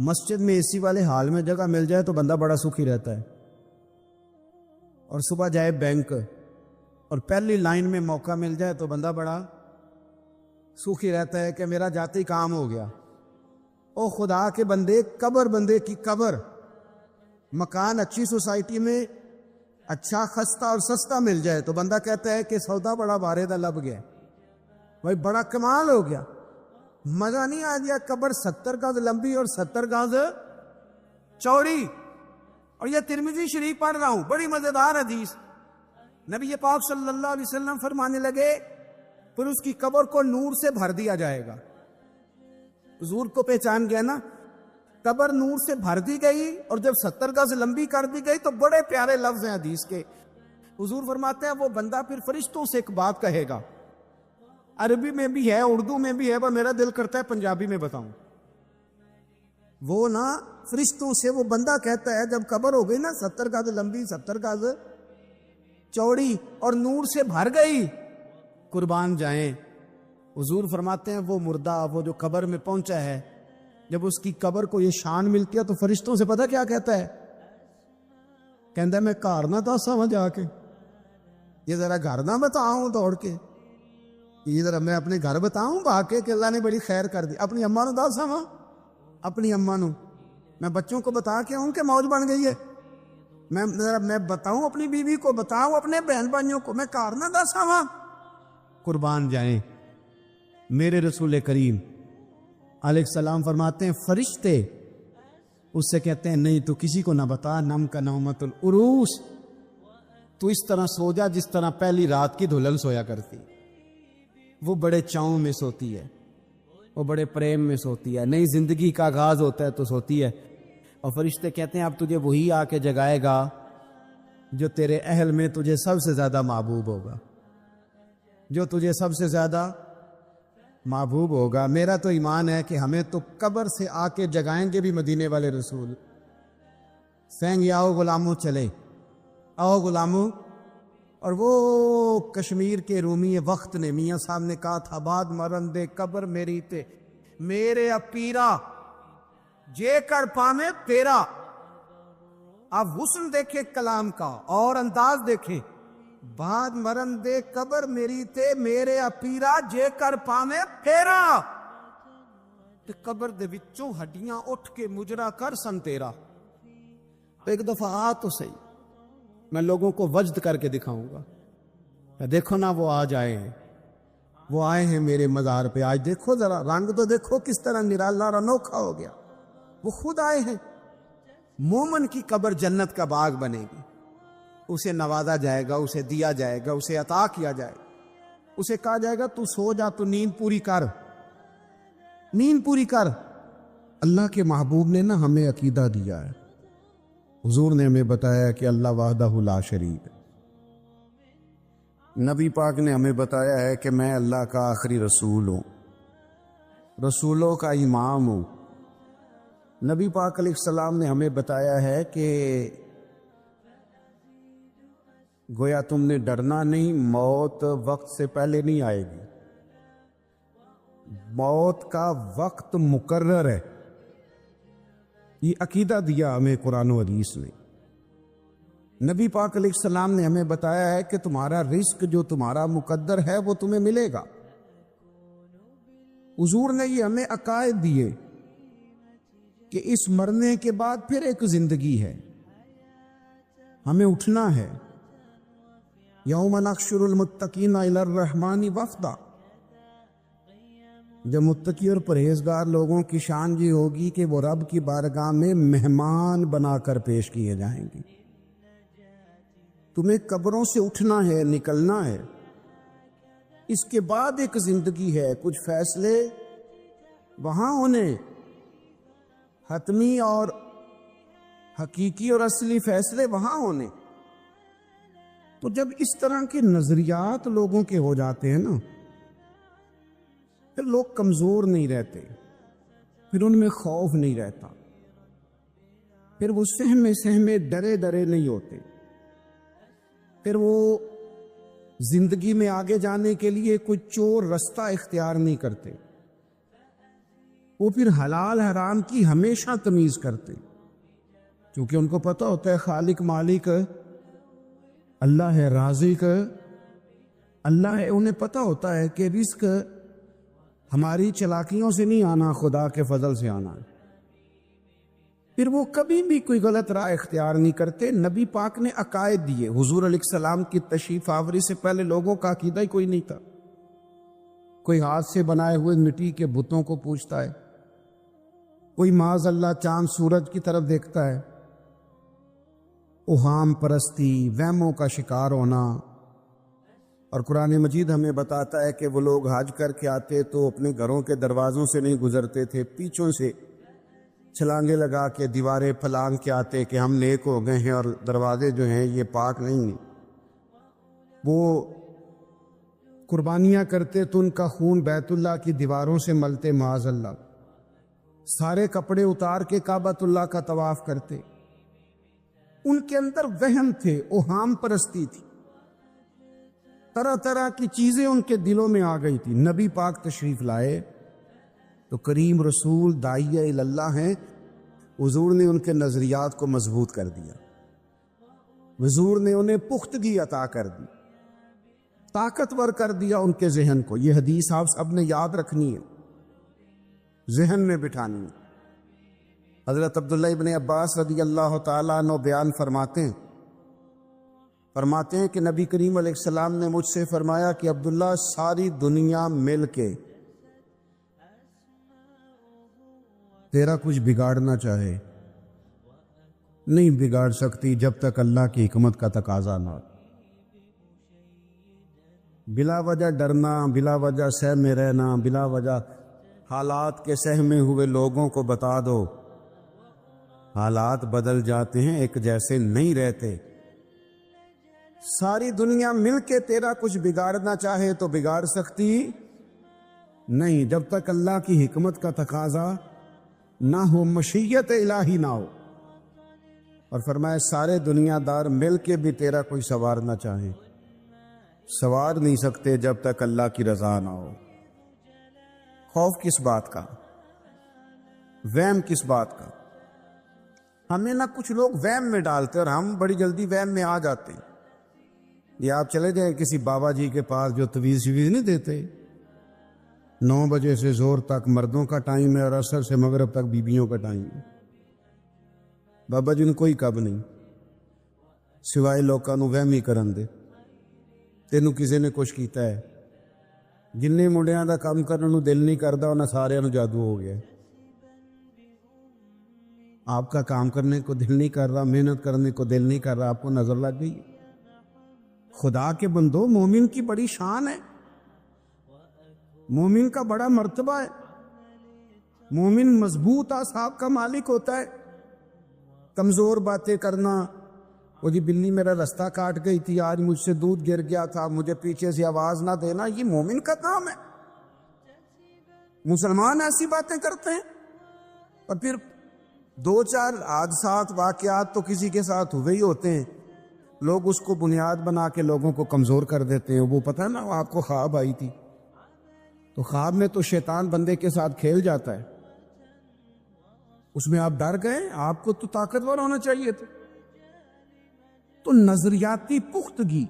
مسجد میں اے سی والے حال میں جگہ مل جائے تو بندہ بڑا سکھی رہتا ہے، اور صبح جائے بینک اور پہلی لائن میں موقع مل جائے تو بندہ بڑا سکھی رہتا ہے کہ میرا جاتے ہی کام ہو گیا۔ او خدا کے بندے، قبر بندے کی قبر، مکان اچھی سوسائٹی میں اچھا خستہ اور سستا مل جائے تو بندہ کہتا ہے کہ سودا بڑا باریدہ لب گیا، بھائی بڑا کمال ہو گیا، مزہ نہیں آ گیا۔ قبر 70 گز لمبی اور 70 گز چوڑی، اور یہ ترمذی شریف پڑھ رہا ہوں، بڑی مزیدار حدیث۔ نبی پاک صلی اللہ علیہ وسلم فرمانے لگے پھر اس کی قبر کو نور سے بھر دیا جائے گا۔ حضور کو پہچان گیا نا، قبر نور سے بھر دی گئی، اور جب 70 گز لمبی کر دی گئی تو بڑے پیارے لفظ ہیں حدیث کے۔ حضور فرماتے ہیں وہ بندہ پھر فرشتوں سے ایک بات کہے گا، عربی میں بھی ہے، اردو میں بھی ہے، پر میرا دل کرتا ہے پنجابی میں بتاؤں۔ وہ نا فرشتوں سے وہ بندہ کہتا ہے جب قبر ہو گئی نا 70 گز لمبی 70 گز چوڑی اور نور سے بھر گئی، قربان جائیں، حضور فرماتے ہیں وہ مردہ، وہ جو قبر میں پہنچا ہے، جب اس کی قبر کو یہ شان ملتی ہے تو فرشتوں سے پتہ کیا کہتا ہے؟ کہتا ہے میں گھر نہ دساں وہاں جا کے، یہ ذرا گھر نہ بتاؤں دوڑ کے، یہ ذرا میں اپنے گھر بتاؤں با کے کہ اللہ نے بڑی خیر کر دی، اپنی اماں نو دساں وہاں، اپنی اماں نو میں بچوں کو بتا کے آؤں کہ موج بن گئی ہے، میں بتاؤں اپنی بیوی کو، بتاؤں اپنے بہن بھائیوں کو، میں گھر نہ دساں وہاں۔ قربان جائیں، میرے رسول کریم علیہ السلام فرماتے ہیں فرشتے اس سے کہتے ہیں نہیں تو کسی کو نہ بتا، نم کا نومت العروس، تو اس طرح سو جا جس طرح پہلی رات کی دلہن سویا کرتی، وہ بڑے چاؤں میں سوتی ہے، وہ بڑے پریم میں سوتی ہے، نئی زندگی کا آغاز ہوتا ہے تو سوتی ہے، اور فرشتے کہتے ہیں اب تجھے وہی آ کے جگائے گا جو تیرے اہل میں تجھے سب سے زیادہ محبوب ہوگا، جو تجھے سب سے زیادہ محبوب ہوگا۔ میرا تو ایمان ہے کہ ہمیں تو قبر سے آ کے جگائیں گے بھی مدینے والے رسول، سینگ آؤ غلاموں چلے، آؤ غلاموں۔ اور وہ کشمیر کے رومی وقت نے میاں صاحب نے کہا تھا بعد مرن دے قبر میری تے میرے اپیرا جے کر پامے تیرا۔ آپ حسن دیکھیں کلام کا اور انداز دیکھیں، بعد مرن دے قبر میری تے میرے اپیرا جے کر پامے پھیرا، تے قبر دے وچوں ہڈیاں اٹھ کے مجرا کر سن تیرا۔ ایک دفعہ آ تو صحیح، میں لوگوں کو وجد کر کے دکھاؤں گا، دیکھو نا وہ آج آئے ہیں، وہ آئے ہیں میرے مزار پہ، آج دیکھو ذرا رنگ تو دیکھو کس طرح نرالا اور انوکھا ہو گیا، وہ خود آئے ہیں۔ مومن کی قبر جنت کا باغ بنے گی، اسے نوازا جائے گا، اسے دیا جائے گا، اسے عطا کیا جائے گا، اسے کہا جائے گا تو سو جا، تو نیند پوری کر، نیند پوری کر۔ اللہ کے محبوب نے نا ہمیں عقیدہ دیا ہے، حضور نے ہمیں بتایا کہ اللہ وحدہ لا شریک ہے، نبی پاک نے ہمیں بتایا ہے کہ میں اللہ کا آخری رسول ہوں، رسولوں کا امام ہوں، نبی پاک علیہ السلام نے ہمیں بتایا ہے کہ گویا تم نے ڈرنا نہیں، موت وقت سے پہلے نہیں آئے گی، موت کا وقت مقرر ہے، یہ عقیدہ دیا ہمیں قرآن و حدیث نے۔ نبی پاک علیہ السلام نے ہمیں بتایا ہے کہ تمہارا رزق جو تمہارا مقدر ہے وہ تمہیں ملے گا۔ حضور نے یہ ہمیں عقائد دیے کہ اس مرنے کے بعد پھر ایک زندگی ہے، ہمیں اٹھنا ہے۔ یوم نحشر المتقین الی الرحمن وفدا، جب متقی اور پرہیزگار لوگوں کی شان یہ ہوگی کہ وہ رب کی بارگاہ میں مہمان بنا کر پیش کیے جائیں گے۔ تمہیں قبروں سے اٹھنا ہے، نکلنا ہے، اس کے بعد ایک زندگی ہے، کچھ فیصلے وہاں ہونے، حتمی اور حقیقی اور اصلی فیصلے وہاں ہونے۔ تو جب اس طرح کے نظریات لوگوں کے ہو جاتے ہیں نا، پھر لوگ کمزور نہیں رہتے، پھر ان میں خوف نہیں رہتا، پھر وہ سہمے ڈرے نہیں ہوتے، پھر وہ زندگی میں آگے جانے کے لیے کوئی چور رستہ اختیار نہیں کرتے، وہ پھر حلال حرام کی ہمیشہ تمیز کرتے، کیونکہ ان کو پتہ ہوتا ہے خالق مالک اللہ ہے، رازق اللہ ہے۔ انہیں پتہ ہوتا ہے کہ رزق ہماری چلاکیوں سے نہیں آنا، خدا کے فضل سے آنا ہے۔ پھر وہ کبھی بھی کوئی غلط راہ اختیار نہیں کرتے۔ نبی پاک نے عقائد دیے۔ حضور علیہ السلام کی تشریف آوری سے پہلے لوگوں کا عقیدہ ہی کوئی نہیں تھا۔ کوئی ہاتھ سے بنائے ہوئے مٹی کے بتوں کو پوجتا ہے، کوئی معاذ اللہ چاند سورج کی طرف دیکھتا ہے۔ اوہام پرستی، وہموں کا شکار ہونا۔ اور قرآن مجید ہمیں بتاتا ہے کہ وہ لوگ حج کر کے آتے تو اپنے گھروں کے دروازوں سے نہیں گزرتے تھے، پیچھوں سے چھلانگے لگا کے دیواریں پھلانگ کے آتے کہ ہم نیک ہو گئے ہیں، اور دروازے جو ہیں یہ پاک نہیں ہیں۔ وہ قربانیاں کرتے تو ان کا خون بیت اللہ کی دیواروں سے ملتے معاذ اللہ۔ سارے کپڑے اتار کے کعبۃ اللہ کا طواف کرتے۔ ان کے اندر وہم تھے، اوہام پرستی تھی، طرح طرح کی چیزیں ان کے دلوں میں آ گئی تھی۔ نبی پاک تشریف لائے تو کریم رسول داعیہ اللہ ہیں، حضور نے ان کے نظریات کو مضبوط کر دیا، حضور نے انہیں پختگی عطا کر دی، طاقتور کر دیا ان کے ذہن کو۔ یہ حدیث آپ سب نے یاد رکھنی ہے، ذہن میں بٹھانی ہے۔ حضرت عبداللہ ابن عباس رضی اللہ تعالیٰ عنہ بیان فرماتے ہیں کہ نبی کریم علیہ السلام نے مجھ سے فرمایا کہ عبداللہ، ساری دنیا مل کے تیرا کچھ بگاڑنا چاہے نہیں بگاڑ سکتی جب تک اللہ کی حکمت کا تقاضا نہ ہو۔ بلا وجہ ڈرنا، بلا وجہ سہ میں رہنا، بلا وجہ حالات کے سہمے ہوئے لوگوں کو بتا دو حالات بدل جاتے ہیں، ایک جیسے نہیں رہتے۔ ساری دنیا مل کے تیرا کچھ بگاڑنا چاہے تو بگاڑ سکتی نہیں جب تک اللہ کی حکمت کا تقاضا نہ ہو، مشیت الہی نہ ہو۔ اور فرمایا سارے دنیا دار مل کے بھی تیرا کوئی سنوارنا چاہے، سنوار نہیں سکتے جب تک اللہ کی رضا نہ ہو۔ خوف کس بات کا، وہم کس بات کا؟ ہمیں نہ کچھ لوگ وہم میں ڈالتے اور ہم بڑی جلدی وہم میں آ جاتے ہیں۔ یہ آپ چلے جائیں کسی بابا جی کے پاس جو تویز شویز نہیں دیتے، 9 بجے سے زور تک مردوں کا ٹائم ہے اور عصر سے مغرب تک بیویوں کا ٹائم ہے۔ بابا جی نے کوئی کب نہیں، سوائے لوکاں نوں وہمی کرن دے۔ تینوں کسی نے کچھ کیتا ہے؟ جننے منڈیاں دا کام کرن نوں دل نہیں کردا انہاں سارے نوں جادو ہو گیا۔ آپ کا کام کرنے کو دل نہیں کر رہا، محنت کرنے کو دل نہیں کر رہا، آپ کو نظر لگ گئی؟ خدا کے بندو، مومن کی بڑی شان ہے، مومن کا بڑا مرتبہ ہے۔ مومن مضبوط اعصاب کا مالک ہوتا ہے۔ کمزور باتیں کرنا، وہ جی بلی میرا رستہ کاٹ گئی تھی، آج مجھ سے دودھ گر گیا تھا، مجھے پیچھے سے آواز نہ دینا، یہ مومن کا کام ہے۔ مسلمان ایسی باتیں کرتے ہیں، اور پھر 2-4 حادثات واقعات تو کسی کے ساتھ ہوئے ہی ہوتے ہیں، لوگ اس کو بنیاد بنا کے لوگوں کو کمزور کر دیتے ہیں۔ وہ پتہ ہے نا، آپ کو خواب آئی تھی تو خواب میں تو شیطان بندے کے ساتھ کھیل جاتا ہے، اس میں آپ ڈر گئے، آپ کو تو طاقتور ہونا چاہیے تھا۔ تو نظریاتی پختگی،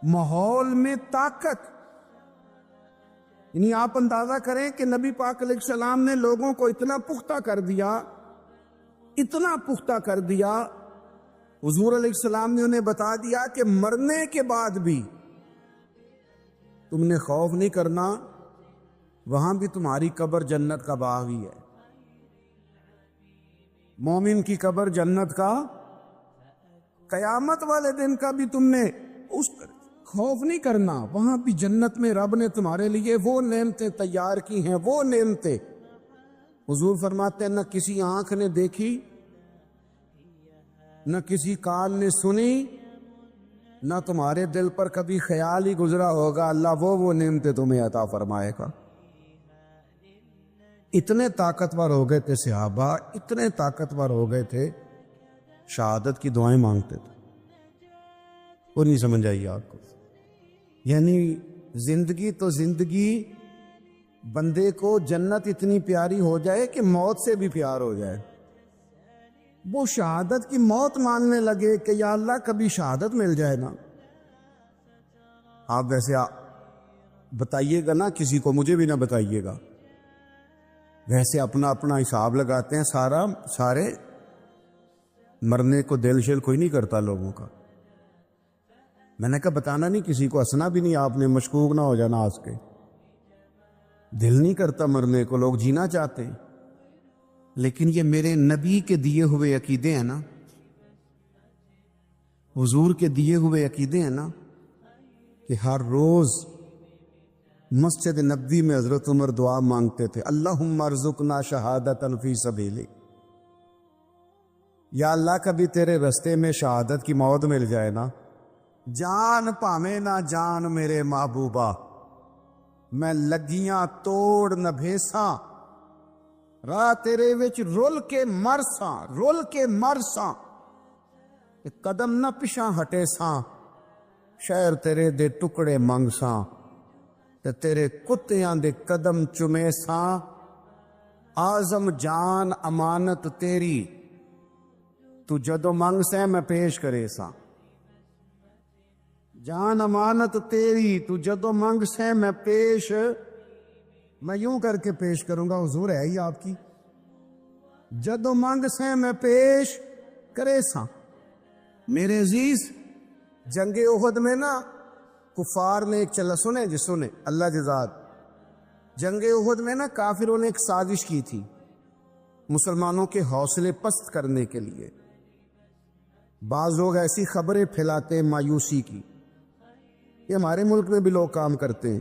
ماحول میں طاقت، یعنی آپ اندازہ کریں کہ نبی پاک علیہ السلام نے لوگوں کو اتنا پختہ کر دیا، اتنا پختہ کر دیا، حضور علیہ السلام نے انہیں بتا دیا کہ مرنے کے بعد بھی تم نے خوف نہیں کرنا، وہاں بھی تمہاری قبر جنت کا باغ ہی ہے۔ مومن کی قبر جنت کا، قیامت والے دن کا بھی تم نے اس خوف نہیں کرنا، وہاں بھی جنت میں رب نے تمہارے لیے وہ نعمتیں تیار کی ہیں، وہ نعمتیں حضور فرماتے ہیں نہ کسی آنکھ نے دیکھی، نہ کسی کان نے سنی، نہ تمہارے دل پر کبھی خیال ہی گزرا ہوگا، اللہ وہ نعمتیں تمہیں عطا فرمائے گا۔ اتنے طاقتور ہو گئے تھے صحابہ، اتنے طاقتور ہو گئے تھے، شہادت کی دعائیں مانگتے تھے۔ وہ نہیں سمجھ آئی آپ کو؟ یعنی زندگی تو زندگی بندے کو جنت اتنی پیاری ہو جائے کہ موت سے بھی پیار ہو جائے، وہ شہادت کی موت ماننے لگے کہ یا اللہ کبھی شہادت مل جائے نا۔ آپ ویسے بتائیے گا نا کسی کو، مجھے بھی نہ بتائیے گا، ویسے اپنا اپنا حساب لگاتے ہیں سارے مرنے کو دل شل کوئی نہیں کرتا لوگوں کا۔ میں نے کہا بتانا نہیں کسی کو، ہنسنا بھی نہیں آپ نے، مشکوک نہ ہو جانا ہنس کے۔ دل نہیں کرتا مرنے کو، لوگ جینا چاہتے ہیں، لیکن یہ میرے نبی کے دیے ہوئے عقیدے ہیں نا، حضور کے دیے ہوئے عقیدے ہیں نا، کہ ہر روز مسجد نبوی میں حضرت عمر دعا مانگتے تھے، اللہم ارزقنا شہادۃ فی سبیلک، یا اللہ کبھی تیرے رستے میں شہادت کی موت مل جائے نا، جان پاویں نہ جان میرے محبوبہ، میں لگیاں توڑ نہ بھیساں، راہ تیرے وچ رول کے مرساں، قدم نہ پچھاں ہٹے ساں، شہر تیرے دے ٹکڑے منگ ساں، تے تیرے کتیاں دے قدم چمے ساں، آزم جان امانت تیری، تو جدو منگ سے میں پیش کرے ساں، جان امانت تیری تو جدو منگ سے میں پیش، میں یوں کر کے پیش کروں گا، حضور ہے ہی آپ کی، جدو منگ سے میں پیش کرے ساں۔ میرے عزیز، جنگ احد میں نا کفار نے ایک سنے اللہ جزاد، جنگ احد میں نا کافروں نے ایک سازش کی تھی مسلمانوں کے حوصلے پست کرنے کے لیے۔ بعض لوگ ایسی خبریں پھیلاتے ہیں مایوسی کی، یہ ہمارے ملک میں بھی لوگ کام کرتے ہیں،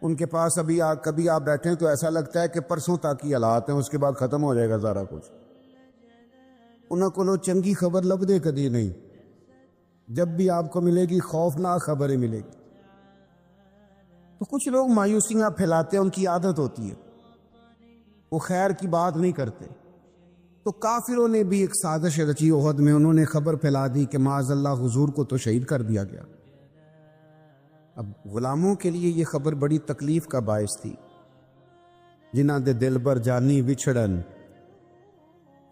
ان کے پاس کبھی آپ بیٹھیں تو ایسا لگتا ہے کہ پرسوں تک کی حالات ہیں، اس کے بعد ختم ہو جائے گا سارا کچھ۔ انہوں کو چنگی خبر لب دے کدی نہیں، جب بھی آپ کو ملے گی خوفناک خبریں ملے گی۔ تو کچھ لوگ مایوسیاں پھیلاتے ہیں، ان کی عادت ہوتی ہے، وہ خیر کی بات نہیں کرتے۔ تو کافروں نے بھی ایک سازش رچی احد میں، انہوں نے خبر پھیلا دی کہ معاذ اللہ حضور کو تو شہید کر دیا گیا۔ اب غلاموں کے لیے یہ خبر بڑی تکلیف کا باعث تھی، جنہاں دے دل بر جانی وچھڑن،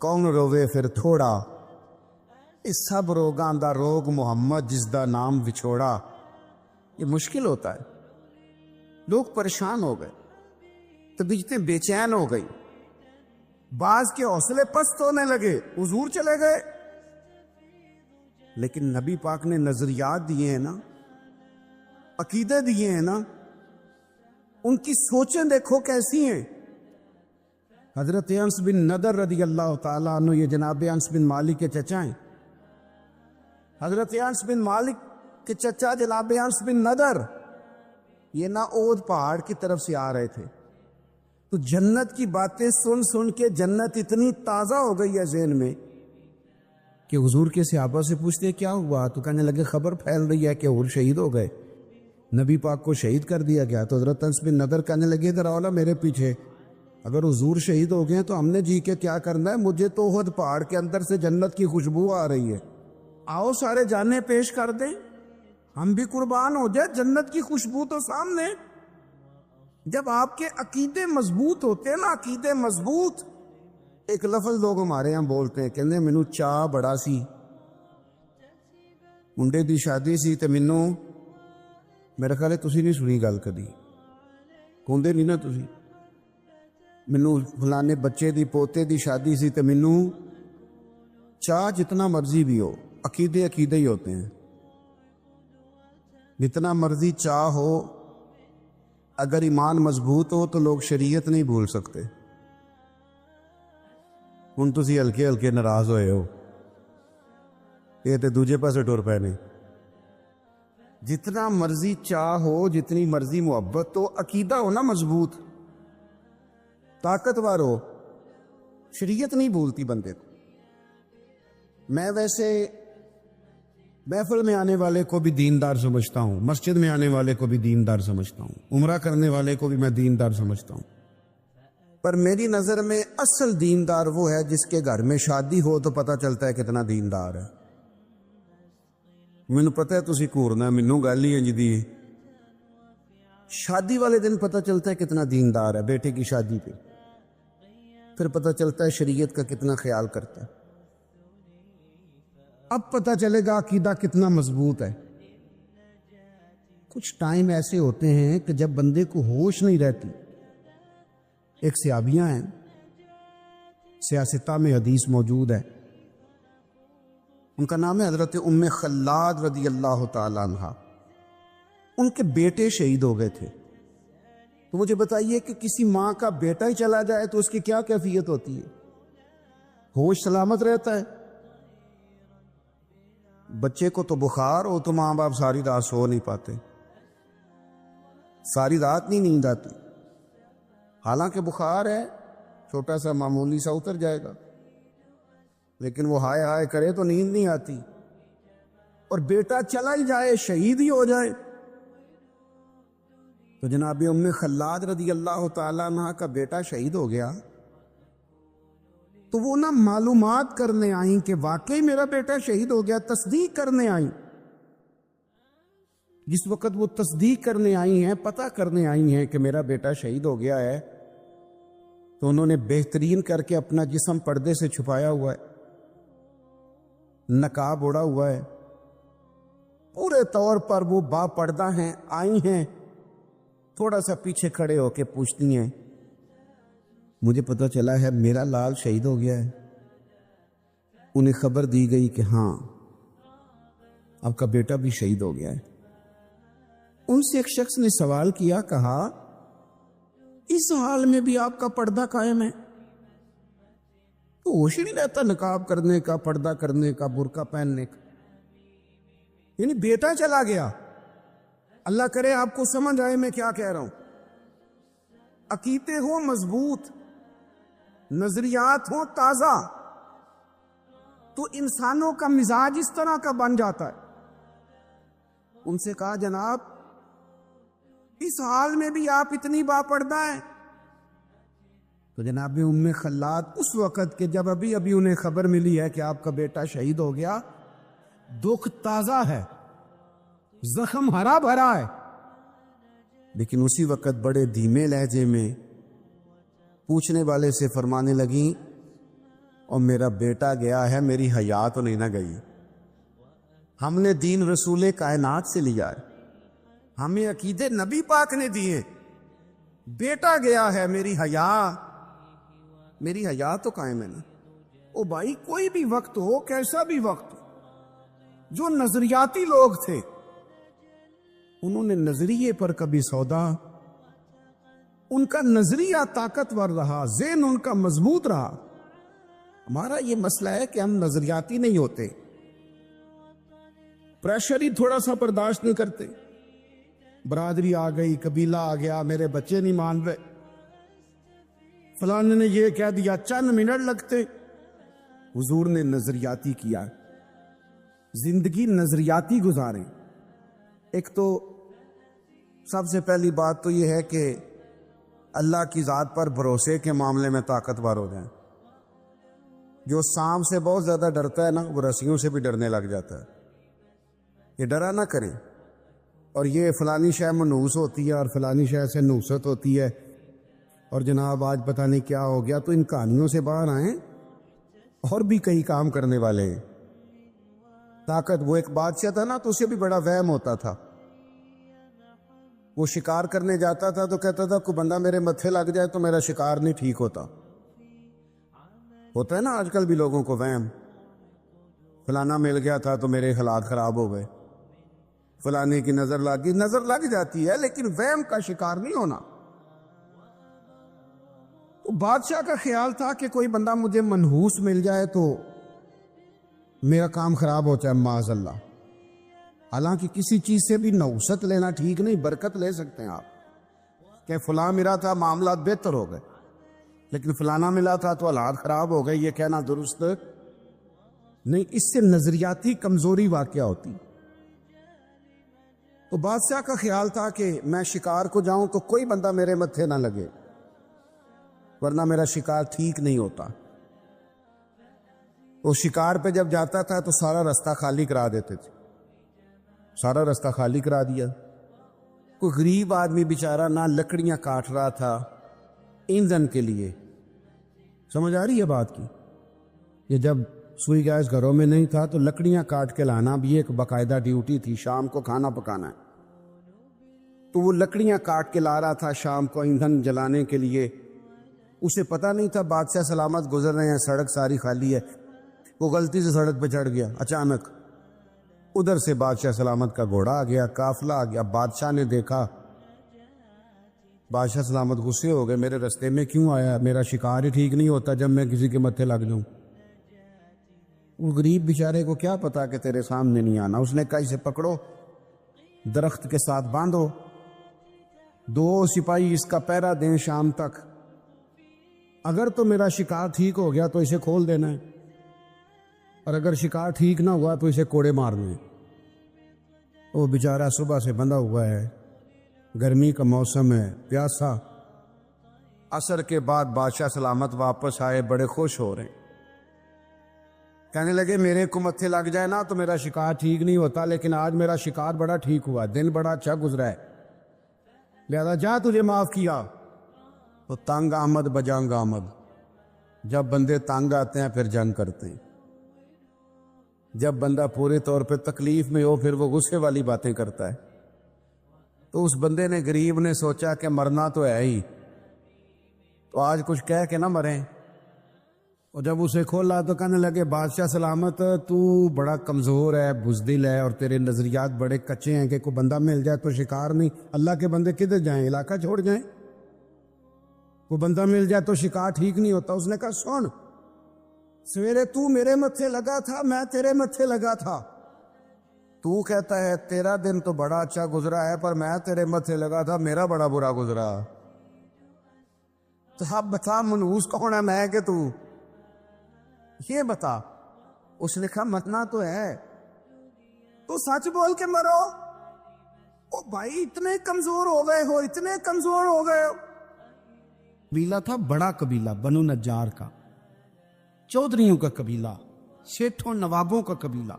کون روے پھر تھوڑا، اس سب روگاں دا روگ محمد جس دا نام وچھوڑا۔ یہ مشکل ہوتا ہے، لوگ پریشان ہو گئے، طبیعتیں بے چین ہو گئی، بعض کے حوصلے پست ہونے لگے، حضور چلے گئے۔ لیکن نبی پاک نے نظریات دیے ہیں نا، عقیدے دیے ہیں نا، ان کی سوچیں دیکھو کیسی ہیں۔ حضرت انس بن نضر رضی اللہ تعالیٰ عنہ، یہ جناب انس بن مالک کے چچا ہیں، حضرت انس بن مالک کے چچا جناب انس بن نضر، یہ نا اود پہاڑ کی طرف سے آ رہے تھے، تو جنت کی باتیں سن کے جنت اتنی تازہ ہو گئی ہے ذہن میں کہ حضور کے صحابہ سے پوچھتے کیا ہوا، تو کہنے لگے خبر پھیل رہی ہے کہ حضور شہید ہو گئے، نبی پاک کو شہید کر دیا گیا۔ تو حضرت انس بن نضر کہنے لگے ادھر آؤ نا میرے پیچھے، اگر حضور شہید ہو گئے تو ہم نے جی کے کیا کرنا ہے، مجھے تو احد پہاڑ کے اندر سے جنت کی خوشبو آ رہی ہے، آؤ سارے جانیں پیش کر دیں، ہم بھی قربان ہو جائے، جنت کی خوشبو تو سامنے۔ جب آپ کے عقیدے مضبوط ہوتے ہیں نا، عقیدے مضبوط، ایک لفظ لوگ ہمارے یہاں بولتے ہیں، کہنے مینو چاہ بڑا سی، منڈے دی شادی سی تے مینو، میرا خیال ہے تسی نہیں سنی گل کدی، کوندے نہیں نا تسی، مینو فلانے بچے دی پوتے دی شادی سی تے مینو چاہ جتنا مرضی بھی ہو، عقیدے ہی ہوتے ہیں، جتنا مرضی چاہ ہو، اگر ایمان مضبوط ہو تو لوگ شریعت نہیں بھول سکتے۔ ہن تسی ہلکے ہلکے ناراض ہوئے ہو، یہ تے دوجے پاسے ٹر پے نے۔ جتنا مرضی چاہ ہو، جتنی مرضی محبت ہو، عقیدہ ہو نا مضبوط، طاقتور ہو، شریعت نہیں بھولتی بندے کو۔ میں ویسے محفل میں آنے والے کو بھی دیندار سمجھتا ہوں، مسجد میں آنے والے کو بھی دیندار سمجھتا ہوں، عمرہ کرنے والے کو بھی میں دیندار سمجھتا ہوں، پر میری نظر میں اصل دیندار وہ ہے جس کے گھر میں شادی ہو تو پتہ چلتا ہے کتنا دیندار ہے۔ مینوں پتہ ہے تسی گھورنا، مینوں گل ہی انج دی، شادی والے دن پتہ چلتا ہے کتنا دیندار ہے بیٹے کی شادی پہ، پھر پتہ چلتا ہے شریعت کا کتنا خیال کرتا ہے، اب پتہ چلے گا عقیدہ کتنا مضبوط ہے۔ کچھ ٹائم ایسے ہوتے ہیں کہ جب بندے کو ہوش نہیں رہتی۔ ایک صحابیاں ہیں، سیاستہ میں حدیث موجود ہے، ان کا نام ہے حضرت ام خلاد رضی اللہ تعالی عنہ۔ ان کے بیٹے شہید ہو گئے تھے۔ تو مجھے بتائیے کہ کسی ماں کا بیٹا ہی چلا جائے تو اس کی کیا کیفیت ہوتی ہے؟ ہوش سلامت رہتا ہے؟ بچے کو تو بخار ہو تو ماں باپ ساری رات سو نہیں پاتے، ساری رات نہیں نیند آتی، حالانکہ بخار ہے چھوٹا سا معمولی سا اتر جائے گا، لیکن وہ ہائے ہائے کرے تو نیند نہیں آتی۔ اور بیٹا چلا ہی جائے، شہید ہی ہو جائے۔ تو جناب ام خلاد رضی اللہ تعالیٰ عنہ کا بیٹا شہید ہو گیا، تو وہ نہ معلومات کرنے آئیں کہ واقعی میرا بیٹا شہید ہو گیا، تصدیق کرنے آئیں۔ جس وقت وہ تصدیق کرنے آئی ہیں، پتہ کرنے آئی ہیں کہ میرا بیٹا شہید ہو گیا ہے، تو انہوں نے بہترین کر کے اپنا جسم پردے سے چھپایا ہوا ہے، نقاب اوڑا ہوا ہے، پورے طور پر وہ با پردہ ہیں، آئی ہیں، تھوڑا سا پیچھے کھڑے ہو کے پوچھتی ہیں، مجھے پتہ چلا ہے میرا لال شہید ہو گیا ہے۔ انہیں خبر دی گئی کہ ہاں آپ کا بیٹا بھی شہید ہو گیا ہے۔ ان سے ایک شخص نے سوال کیا، کہا اس حال میں بھی آپ کا پردہ قائم ہے؟ تو ہوش ہی نہیں رہتا نقاب کرنے کا، پردہ کرنے کا، برقع پہننے کا، یعنی بیٹا چلا گیا۔ اللہ کرے آپ کو سمجھ آئے میں کیا کہہ رہا ہوں۔ عقیدے ہوں مضبوط، نظریات ہوں تازہ، تو انسانوں کا مزاج اس طرح کا بن جاتا ہے۔ ان سے کہا جناب اس حال میں بھی آپ اتنی باپردہ ہیں؟ تو جناب ام خلاد اس وقت کے جب ابھی انہیں خبر ملی ہے کہ آپ کا بیٹا شہید ہو گیا، دکھ تازہ ہے، زخم ہرا بھرا ہے، لیکن اسی وقت بڑے دھیمے لہجے میں پوچھنے والے سے فرمانے لگیں، اور میرا بیٹا گیا ہے، میری حیا تو نہیں نہ گئی۔ ہم نے دین رسول کائنات سے لیا ہے، ہمیں عقیدے نبی پاک نے دیے، بیٹا گیا ہے، میری حیا تو قائم ہے نا۔ او بھائی کوئی بھی وقت ہو، کیسا بھی وقت ہو، جو نظریاتی لوگ تھے انہوں نے نظریے پر کبھی سودا، ان کا نظریہ طاقتور رہا، ذہن ان کا مضبوط رہا۔ ہمارا یہ مسئلہ ہے کہ ہم نظریاتی نہیں ہوتے، پریشر ہی تھوڑا سا برداشت نہیں کرتے، برادری آ گئی، قبیلہ آ گیا، میرے بچے نہیں مان رہے، فلانے نے یہ کہہ دیا، چند منٹ لگتے۔ حضور نے نظریاتی کیا، زندگی نظریاتی گزاریں۔ ایک تو سب سے پہلی بات تو یہ ہے کہ اللہ کی ذات پر بھروسے کے معاملے میں طاقتور ہو جائیں۔ جو سانپ سے بہت زیادہ ڈرتا ہے نا، وہ رسیوں سے بھی ڈرنے لگ جاتا ہے۔ یہ ڈرا نہ کریں، اور یہ فلانی شے منحوس ہوتی ہے اور فلانی شے سے نحوست ہوتی ہے، اور جناب آج پتہ نہیں کیا ہو گیا، تو ان کہانیوں سے باہر آئیں، اور بھی کئی کام کرنے والے ہیں۔ طاقت، وہ ایک بادشاہ تھا نا، تو اسے بھی بڑا وہم ہوتا تھا، وہ شکار کرنے جاتا تھا تو کہتا تھا کوئی بندہ میرے متھے لگ جائے تو میرا شکار نہیں ٹھیک ہوتا ہے نا آج کل بھی لوگوں کو وہم، فلانا مل گیا تھا تو میرے حالات خراب ہو گئے، فلانے کی نظر لگ جاتی ہے، لیکن وہم کا شکار نہیں ہونا۔ تو بادشاہ کا خیال تھا کہ کوئی بندہ مجھے منحوس مل جائے تو میرا کام خراب ہو جائے معاذ اللہ۔ حالانکہ کسی چیز سے بھی نحوست لینا ٹھیک نہیں، برکت لے سکتے ہیں آپ کہ فلاں ملا تھا معاملات بہتر ہو گئے، لیکن فلانا ملا تھا تو حالات خراب ہو گئے، یہ کہنا درست نہیں، اس سے نظریاتی کمزوری واقع ہوتی۔ تو بادشاہ کا خیال تھا کہ میں شکار کو جاؤں تو کوئی بندہ میرے متھے نہ لگے، ورنہ میرا شکار ٹھیک نہیں ہوتا۔ تو شکار پہ جب جاتا تھا تو سارا رستہ خالی کرا دیتے تھے، سارا رستہ خالی کرا دیا، کوئی غریب آدمی بیچارہ نہ لکڑیاں کاٹ رہا تھا ایندھن کے لیے، سمجھ آ رہی ہے بات کی؟ یہ جب سوئی گیس گھروں میں نہیں تھا تو لکڑیاں کاٹ کے لانا بھی ایک باقاعدہ ڈیوٹی تھی، شام کو کھانا پکانا ہے، تو وہ لکڑیاں کاٹ کے لا رہا تھا شام کو ایندھن جلانے کے لیے۔ اسے پتہ نہیں تھا بادشاہ سلامت گزر رہے ہیں، سڑک ساری خالی ہے، وہ غلطی سے سڑک پہ چڑھ گیا، اچانک ادھر سے بادشاہ سلامت کا گھوڑا آ گیا، قافلہ آ گیا۔ بادشاہ نے دیکھا، بادشاہ سلامت غصے ہو گئے، میرے رستے میں کیوں آیا؟ میرا شکار ہی ٹھیک نہیں ہوتا جب میں کسی کے متھے لگ جاؤں۔ وہ غریب بیچارے کو کیا پتا کہ تیرے سامنے نہیں آنا، اس نے کہا اسے پکڑو، درخت کے ساتھ باندھو، 2 سپاہی اس کا پہرا دیں شام تک، اگر تو میرا شکار ٹھیک ہو گیا تو اسے کھول دینا ہے، اور اگر شکار ٹھیک نہ ہوا تو اسے کوڑے مارنے ہیں۔ وہ بیچارہ صبح سے بندھا ہوا ہے، گرمی کا موسم ہے، پیاسا۔ عصر کے بعد بادشاہ سلامت واپس آئے، بڑے خوش ہو رہے ہیں، کہنے لگے میرے کو متھے لگ جائے نا تو میرا شکار ٹھیک نہیں ہوتا، لیکن آج میرا شکار بڑا ٹھیک ہوا، دن بڑا اچھا گزرا ہے، لہذا جا تجھے معاف کیا۔ تو تنگ آمد بجنگ آمد، جب بندے تنگ آتے ہیں پھر جنگ کرتے ہیں، جب بندہ پورے طور پہ تکلیف میں ہو پھر وہ غصے والی باتیں کرتا ہے۔ تو اس بندے نے، غریب نے سوچا کہ مرنا تو ہے ہی، تو آج کچھ کہہ کے نہ مریں۔ اور جب اسے کھولا تو کہنے لگے بادشاہ سلامت تو بڑا کمزور ہے، بزدل ہے، اور تیرے نظریات بڑے کچے ہیں کہ کوئی بندہ مل جائے تو شکار نہیں، اللہ کے بندے کدھر جائیں، علاقہ چھوڑ جائیں، کوئی بندہ مل جائے تو شکار ٹھیک نہیں ہوتا۔ اس نے کہا سن، سویرے تو میرے متھے لگا تھا، میں تیرے متھے لگا تھا، تو کہتا ہے تیرا دن تو بڑا اچھا گزرا ہے، پر میں تیرے متھے لگا تھا، میرا بڑا برا گزرا۔ تو اب بتا منحوس کون ہے، میں کہ تو؟ یہ بتا۔ اس نے کہا مرنا تو ہے، تو سچ بول کے مرو۔ او بھائی اتنے کمزور ہو گئے ہو، اتنے کمزور ہو گئے ہو۔ قبیلہ تھا بڑا قبیلہ، بنو نجار کا، چودھریوں کا قبیلہ، سیٹھوں نوابوں کا قبیلہ،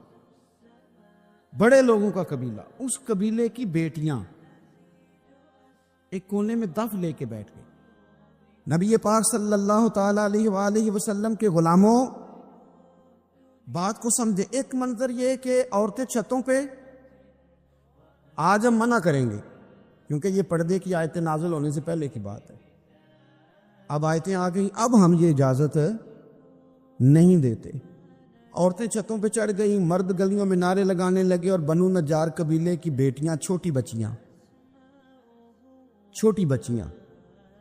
بڑے لوگوں کا قبیلہ۔ اس قبیلے کی بیٹیاں ایک کونے میں دف لے کے بیٹھ گئی۔ نبی پاک صلی اللہ تعالی علیہ وآلہ وسلم کے غلاموں بات کو سمجھے۔ ایک منظر یہ کہ عورتیں چھتوں پہ، آج ہم منع کریں گے کیونکہ یہ پردے کی آیتیں نازل ہونے سے پہلے کی بات ہے، اب آیتیں آ گئیں، اب ہم یہ اجازت نہیں دیتے۔ عورتیں چھتوں پہ چڑھ گئیں، مرد گلیوں میں نعرے لگانے لگے، اور بنو نجار قبیلے کی بیٹیاں، چھوٹی بچیاں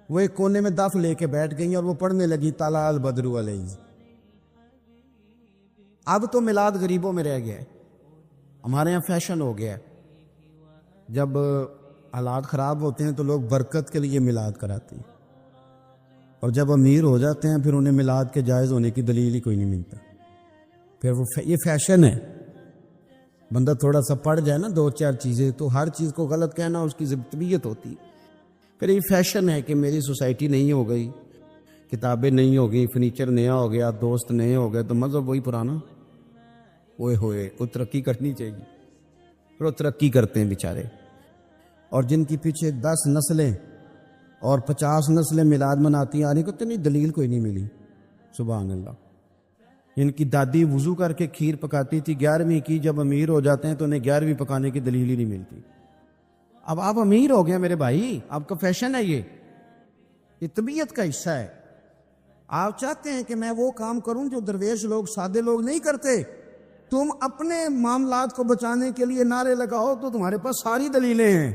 وہ ایک کونے میں دف لے کے بیٹھ گئیں اور وہ پڑھنے لگی طلع البدر علیہ۔ اب تو میلاد غریبوں میں رہ گیا ہے، ہمارے یہاں فیشن ہو گیا ہے، جب حالات خراب ہوتے ہیں تو لوگ برکت کے لیے میلاد کراتے ہیں، اور جب امیر ہو جاتے ہیں پھر انہیں میلاد کے جائز ہونے کی دلیل ہی کوئی نہیں ملتا، پھر وہ یہ فیشن ہے۔ بندہ تھوڑا سا پڑھ جائے نا 2-4 چیزیں تو ہر چیز کو غلط کہنا اس کی طبیعت ہوتی ہے۔ پھر یہ فیشن ہے کہ میری سوسائٹی نہیں ہو گئی، کتابیں نہیں ہو گئی، فرنیچر نیا ہو گیا، دوست نئے ہو گئے، تو مذہب وہی پرانا۔ اوئے ہوئے کوئی ترقی کرنی چاہیے، پھر وہ ترقی کرتے ہیں بیچارے، اور جن کی پیچھے 10 نسلیں اور 50 نسلیں میلاد مناتی آ رہی کو اتنی دلیل کوئی نہیں ملی۔ سبحان اللہ۔ ان کی دادی وضو کر کے کھیر پکاتی تھی 11ویں کی، جب امیر ہو جاتے ہیں تو انہیں 11ویں پکانے کی دلیل ہی نہیں ملتی۔ اب آپ امیر ہو گئے میرے بھائی، آپ کا فیشن ہے، یہ طبیعت کا حصہ ہے۔ آپ چاہتے ہیں کہ میں وہ کام کروں جو درویش لوگ، سادے لوگ نہیں کرتے۔ تم اپنے معاملات کو بچانے کے لیے نعرے لگاؤ تو تمہارے پاس ساری دلیلیں ہیں،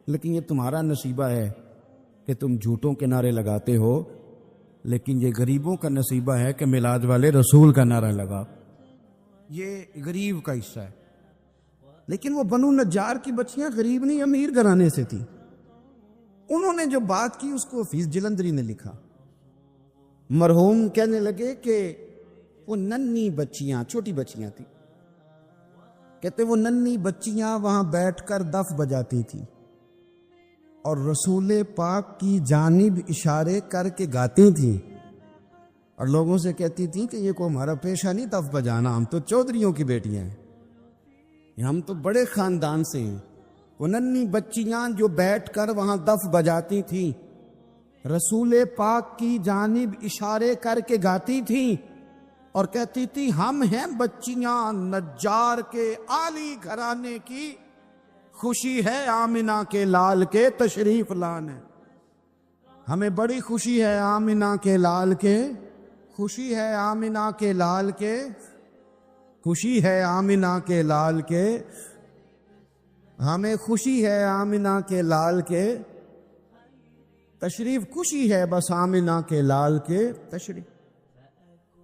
لیکن یہ تمہارا نصیبہ ہے کہ تم جھوٹوں کے نعرے لگاتے ہو، لیکن یہ غریبوں کا نصیبہ ہے کہ میلاد والے رسول کا نعرہ لگا۔ یہ غریب کا حصہ ہے۔ لیکن وہ بنو نجار کی بچیاں غریب نہیں، امیر گھرانے سے تھی۔ انہوں نے جو بات کی اس کو حفیظ جلندری نے لکھا۔ مرحوم کہنے لگے کہ وہ ننھی بچیاں، چھوٹی بچیاں تھیں، کہتے وہ ننھی بچیاں وہاں بیٹھ کر دف بجاتی تھی اور رسول پاک کی جانب اشارے کر کے گاتی تھیں، اور لوگوں سے کہتی تھیں کہ یہ کوئی ہمارا پیشہ نہیں دف بجانا، ہم تو چودھریوں کی بیٹیاں ہیں، ہم تو بڑے خاندان سے ہیں، وہ ننھی بچیاں جو بیٹھ کر وہاں دف بجاتی تھیں، رسول پاک کی جانب اشارے کر کے گاتی تھیں اور کہتی تھی ہم ہیں بچیاں نجار کے عالی گھرانے کی، خوشی ہے آمنہ کے لال کے تشریف لانے، ہمیں بڑی خوشی ہے آمنہ کے لال کے، خوشی ہے آمنہ کے لال کے، خوشی ہے آمنہ کے لال کے، ہمیں خوشی ہے آمنہ کے لال کے تشریف، خوشی ہے بس آمنہ کے لال کے تشریف۔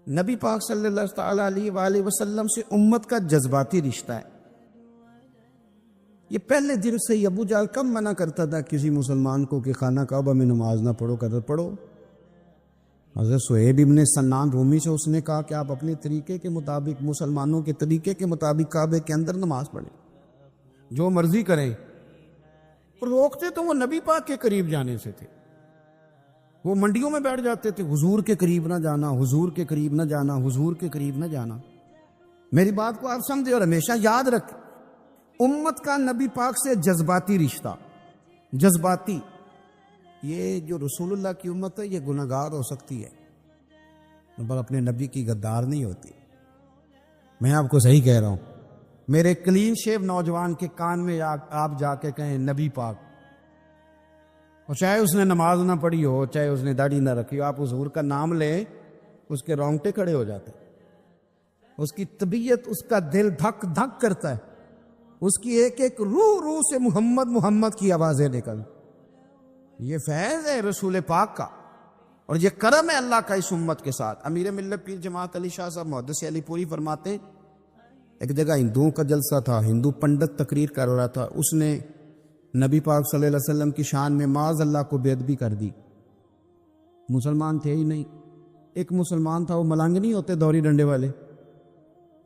نبی پاک صلی اللہ تعالیٰ علیہ وآلہ وسلم سے امت کا جذباتی رشتہ ہے۔ یہ پہلے دن سے ہی ابو جہل کم منع کرتا تھا کسی مسلمان کو کہ خانہ کعبہ میں نماز نہ پڑھو، کہتا پڑھو۔ حضرت سہیب ابن سنان رومی سے اس نے کہا کہ آپ اپنے طریقے کے مطابق، مسلمانوں کے طریقے کے مطابق کعبے کے اندر نماز پڑھیں، جو مرضی کریں۔ اور روکتے تو وہ نبی پاک کے قریب جانے سے تھے، وہ منڈیوں میں بیٹھ جاتے تھے، حضور کے قریب نہ جانا، حضور کے قریب نہ جانا، حضور کے قریب نہ جانا۔ میری بات کو آپ سمجھے اور ہمیشہ یاد رکھیں، امت کا نبی پاک سے جذباتی رشتہ، جذباتی۔ یہ جو رسول اللہ کی امت ہے یہ گناہ گار ہو سکتی ہے پر اپنے نبی کی غدار نہیں ہوتی۔ میں آپ کو صحیح کہہ رہا ہوں، میرے کلین شیو نوجوان کے کان میں آپ جا کے کہیں نبی پاک، اور چاہے اس نے نماز نہ پڑھی ہو، چاہے اس نے داڑھی نہ رکھی ہو، آپ حضور کا نام لیں، اس کے رونگٹے کھڑے ہو جاتے، اس کی طبیعت، اس کا دل دھک دھک کرتا ہے، اس کی ایک ایک روح سے محمد محمد کی آوازیں نکل۔ یہ فیض ہے رسول پاک کا، اور یہ کرم ہے اللہ کا اس امت کے ساتھ۔ امیر ملت پیر جماعت علی شاہ صاحب محدث علی پوری فرماتے، ایک جگہ ہندوؤں کا جلسہ تھا، ہندو پنڈت تقریر کر رہا تھا، اس نے نبی پاک صلی اللہ علیہ وسلم کی شان میں معاذ اللہ کو بے ادبی کر دی۔ مسلمان تھے ہی نہیں، ایک مسلمان تھا، وہ ملنگ نہیں ہوتے دوری ڈنڈے والے،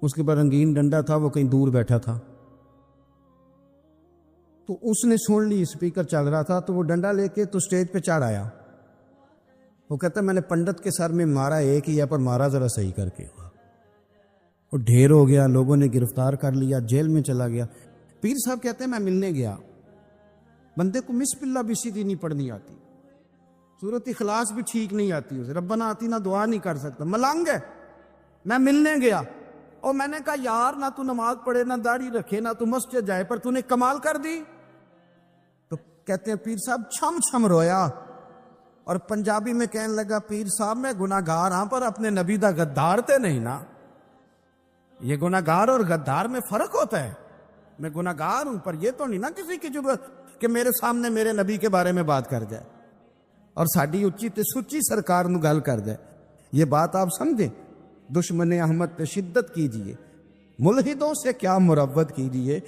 اس کے پر رنگین ڈنڈا تھا، وہ کہیں دور بیٹھا تھا، تو اس نے سن لی، اسپیکر چل رہا تھا، تو وہ ڈنڈا لے کے تو سٹیج پہ چڑھ آیا۔ وہ کہتا میں نے پنڈت کے سر میں مارا ایک ہی ہے، پر مارا ذرا صحیح کر کے، وہ ڈھیر ہو گیا، لوگوں نے گرفتار کر لیا، جیل میں چلا گیا۔ پیر صاحب کہتے ہیں میں ملنے گیا، بندے کو مس باللہ بھی سیدھی نہیں پڑھنی آتی، سورۃ اخلاص بھی ٹھیک نہیں آتی، اسے ربنا آتینا دعا نہیں کر سکتا، ملنگ ہے۔ میں ملنے گیا اور میں نے کہا یار نہ تو نماز پڑھے، نہ داڑھی رکھے، نہ تو مسجد جائے، پر تو نے کمال کر دی۔ تو کہتے ہیں پیر صاحب چھم چھم رویا اور پنجابی میں کہنے لگا پیر صاحب میں گناہ گار ہاں پر اپنے نبی دا غدار تے نہیں نا۔ یہ گناہ گار اور غدار میں فرق ہوتا ہے، میں گناہ گار ہوں پر یہ تو نہیں نا کسی کی ضرورت کہ میرے سامنے میرے نبی کے بارے میں بات کر جائے اور ساڈی اچھی تے سچی سرکار نو گل کر جائے۔ یہ بات آپ سمجھیں، دشمن احمد پہ شدت کیجئے، ملحدوں سے کیا مروت کیجئے،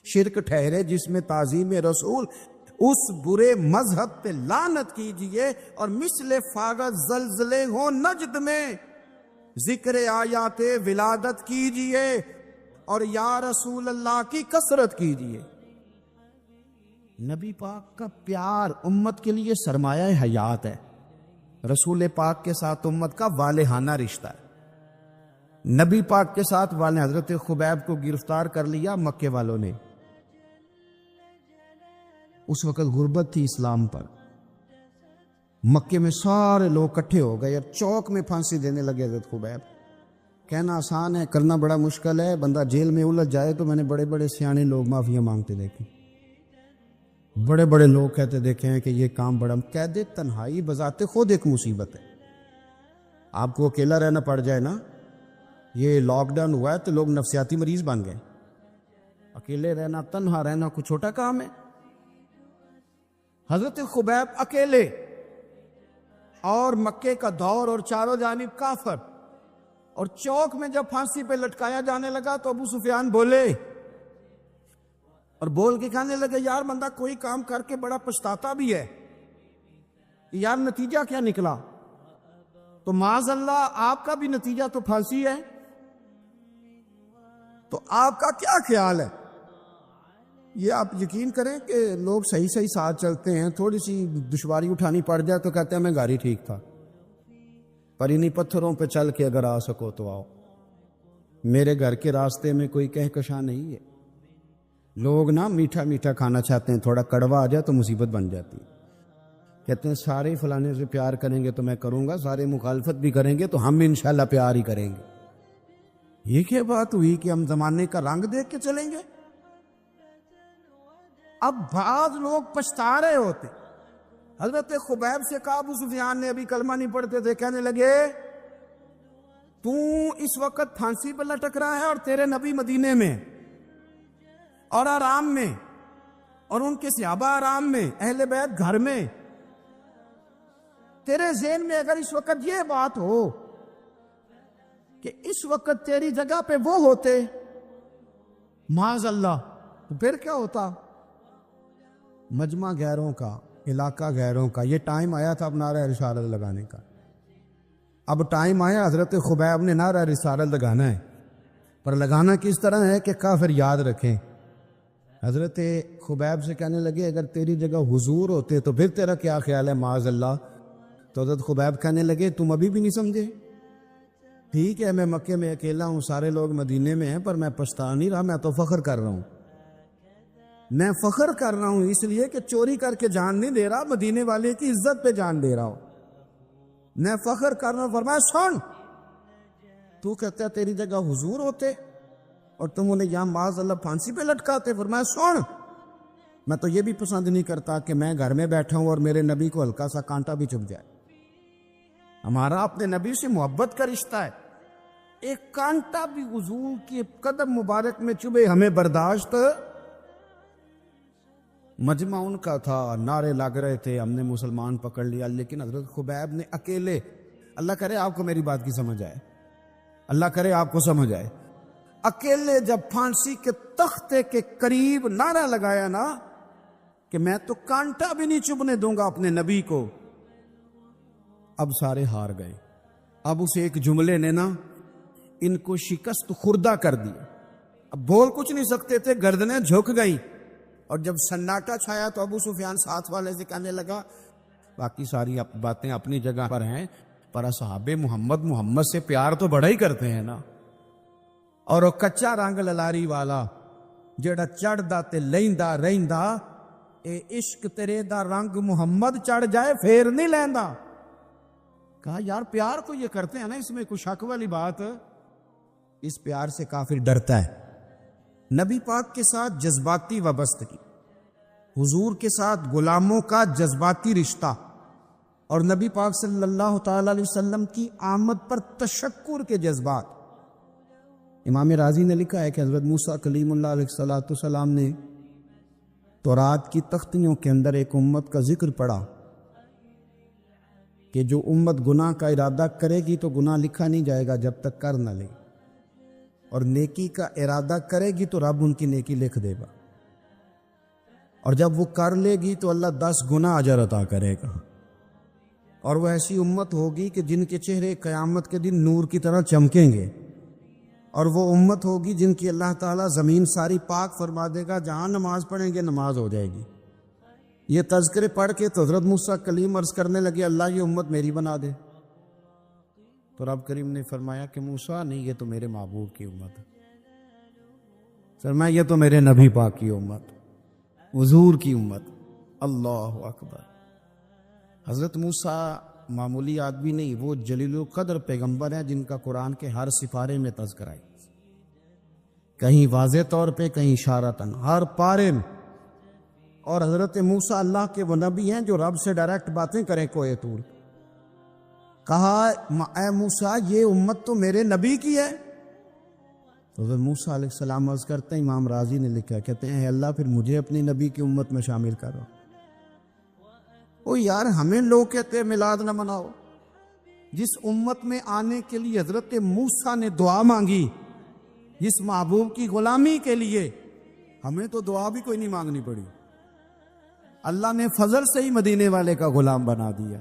شرک ٹھہرے جس میں تعظیم رسول، اس برے مذہب پہ لعنت کیجئے، اور مثل فاغت زلزلے ہو نجد میں ذکر آیات ولادت کیجئے اور یا رسول اللہ کی کثرت کیجئے۔ نبی پاک کا پیار امت کے لیے سرمایہ حیات ہے، رسول پاک کے ساتھ امت کا والہانہ رشتہ ہے۔ نبی پاک کے ساتھ والے حضرت خبیب کو گرفتار کر لیا مکے والوں نے، اس وقت غربت تھی اسلام پر، مکے میں سارے لوگ کٹھے ہو گئے اور چوک میں پھانسی دینے لگے حضرت خبیب۔ کہنا آسان ہے، کرنا بڑا مشکل ہے، بندہ جیل میں الجھ جائے تو میں نے بڑے بڑے سیانے لوگ معافیاں مانگتے دیکھے، بڑے بڑے لوگ کہتے دیکھے ہیں کہ یہ کام بڑا، قید تنہائی بذات خود ایک مصیبت ہے۔ آپ کو اکیلا رہنا پڑ جائے نا، یہ لاک ڈاؤن ہوا ہے تو لوگ نفسیاتی مریض بن گئے، اکیلے رہنا، تنہا رہنا کوئی چھوٹا کام ہے؟ حضرت خبیب اکیلے، اور مکے کا دور اور چاروں جانب کافر، اور چوک میں جب پھانسی پہ لٹکایا جانے لگا تو ابو سفیان بولے اور بول کے کہنے لگے یار بندہ کوئی کام کر کے بڑا پچھتاتا بھی ہے، یار نتیجہ کیا نکلا؟ تو معاذ اللہ آپ کا بھی نتیجہ تو پھانسی ہے، تو آپ کا کیا خیال ہے؟ یہ آپ یقین کریں کہ لوگ صحیح صحیح ساتھ چلتے ہیں، تھوڑی سی دشواری اٹھانی پڑ جائے تو کہتے ہیں میں گاڑی ٹھیک تھا، پر انہی پتھروں پہ چل کے اگر آ سکو تو آؤ، میرے گھر کے راستے میں کوئی کہکشاں نہیں ہے، لوگ نا میٹھا میٹھا کھانا چاہتے ہیں، تھوڑا کڑوا آ جائے تو مصیبت بن جاتی ہے۔ کہتے ہیں سارے فلانے سے پیار کریں گے تو میں کروں گا، سارے مخالفت بھی کریں گے تو ہم انشاءاللہ پیار ہی کریں گے۔ یہ کیا بات ہوئی کہ ہم زمانے کا رنگ دیکھ کے چلیں گے؟ اب بعض لوگ پچھتا رہے ہوتے۔ حضرت خبیب سے کہا، ابو سفیان نے ابھی کلمہ نہیں پڑھتے تھے، کہنے لگے تو اس وقت پھانسی پہ لٹک رہا ہے اور تیرے نبی مدینے میں اور آرام میں، اور ان کے صحابہ آرام میں، اہل بیت گھر میں، تیرے ذہن میں اگر اس وقت یہ بات ہو کہ اس وقت تیری جگہ پہ وہ ہوتے معاذ اللہ، تو پھر کیا ہوتا؟ مجمع غیروں کا، علاقہ غیروں کا۔ یہ ٹائم آیا تھا اب نعرہ رسالت لگانے کا، اب ٹائم آیا حضرت خبیب نے نعرہ رسالت لگانا ہے، پر لگانا کس طرح ہے کہ کافر یاد رکھیں۔ حضرت خبیب سے کہنے لگے اگر تیری جگہ حضور ہوتے تو پھر تیرا کیا خیال ہے معاذ اللہ؟ تو حضرت خبیب کہنے لگے تم ابھی بھی نہیں سمجھے؟ ٹھیک ہے میں مکے میں اکیلا ہوں، سارے لوگ مدینے میں ہیں، پر میں پچھتا نہیں رہا، میں تو فخر کر رہا ہوں۔ میں فخر کر رہا ہوں اس لیے کہ چوری کر کے جان نہیں دے رہا، مدینے والے کی عزت پہ جان دے رہا ہوں، میں فخر کر رہا ہوں۔ فرمایا سن، تو کہتا ہے تیری جگہ حضور ہوتے اور تم انہیں یہاں معاذ اللہ پھانسی پہ لٹکاتے۔ فرمایا سن، میں تو یہ بھی پسند نہیں کرتا کہ میں گھر میں بیٹھا ہوں اور میرے نبی کو ہلکا سا کانٹا بھی چبھ جائے۔ ہمارا اپنے نبی سے محبت کا رشتہ ہے، ایک کانٹا بھی حضور کے قدم مبارک میں چبھے ہمیں برداشت۔ مجمع ان کا تھا، نعرے لگ رہے تھے، ہم نے مسلمان پکڑ لیا، لیکن حضرت خبیب نے اکیلے، اللہ کرے آپ کو میری بات کی سمجھ آئے، اللہ کرے آپ کو سمجھ آئے، اکیلے جب پھانسی کے تختے کے قریب نعرہ لگایا نا کہ میں تو کانٹا بھی نہیں چبھنے دوں گا اپنے نبی کو، اب سارے ہار گئے۔ اب اس ایک جملے نے نا ان کو شکست خوردہ کر دی، اب بول کچھ نہیں سکتے تھے، گردنیں جھک گئیں۔ اور جب سناٹا چھایا تو ابو سفیان ساتھ والے سے کہنے لگا باقی ساری باتیں اپنی جگہ پر ہیں، پر اصحاب محمد سے پیار تو بڑا ہی کرتے ہیں نا۔ اور وہ کچا رنگ للاری والا جڑا چڑھدا تے لیندا رہندا، اے عشق تیرے دا رنگ محمد چڑھ جائے پھر نہیں لیندا۔ کہا یار پیار تو یہ کرتے ہیں نا، اس میں کوئی شک والی بات؟ اس پیار سے کافر ڈرتا ہے۔ نبی پاک کے ساتھ جذباتی وابستگی، حضور کے ساتھ غلاموں کا جذباتی رشتہ، اور نبی پاک صلی اللہ تعالی علیہ وسلم کی آمد پر تشکر کے جذبات۔ امام رازی نے لکھا ہے کہ حضرت موسیٰ کلیم اللہ علیہ السلام نے تورات کی تختیوں کے اندر ایک امت کا ذکر پڑھا کہ جو امت گناہ کا ارادہ کرے گی تو گناہ لکھا نہیں جائے گا جب تک کر نہ لے، اور نیکی کا ارادہ کرے گی تو رب ان کی نیکی لکھ دے گا، اور جب وہ کر لے گی تو اللہ 10 گنا اجر عطا کرے گا۔ اور وہ ایسی امت ہوگی کہ جن کے چہرے قیامت کے دن نور کی طرح چمکیں گے، اور وہ امت ہوگی جن کی اللہ تعالیٰ زمین ساری پاک فرما دے گا، جہاں نماز پڑھیں گے نماز ہو جائے گی۔ یہ تذکرے پڑھ کے تو حضرت موسیٰ کلیم عرض کرنے لگے اللہ یہ امت میری بنا دے، تو رب کریم نے فرمایا کہ موسیٰ نہیں، یہ تو میرے محبوب کی امت ہے، فرمایا یہ تو میرے نبی پاک کی امت، حضور کی امت۔ اللہ اکبر۔ حضرت موسیٰ معمولی آدمی نہیں، وہ جلیل القدر پیغمبر ہیں جن کا قرآن کے ہر سپارے میں تذکرہ ہے، کہیں واضح طور پہ کہیں اشارتاً، ہر پارے میں۔ اور حضرت موسیٰ اللہ کے وہ نبی ہیں جو رب سے ڈائریکٹ باتیں کریں کوہ طور۔ کہا اے موسیٰ یہ امت تو میرے نبی کی ہے، تو حضرت موسیٰ علیہ السلام عرض کرتے ہیں، امام رازی نے لکھا، کہتے ہیں اے اللہ پھر مجھے اپنی نبی کی امت میں شامل کرو۔ او یار ہمیں لوگ کہتے ہیں میلاد نہ مناؤ، جس امت میں آنے کے لیے حضرت موسیٰ نے دعا مانگی، جس محبوب کی غلامی کے لیے، ہمیں تو دعا بھی کوئی نہیں مانگنی پڑی، اللہ نے فضل سے ہی مدینے والے کا غلام بنا دیا۔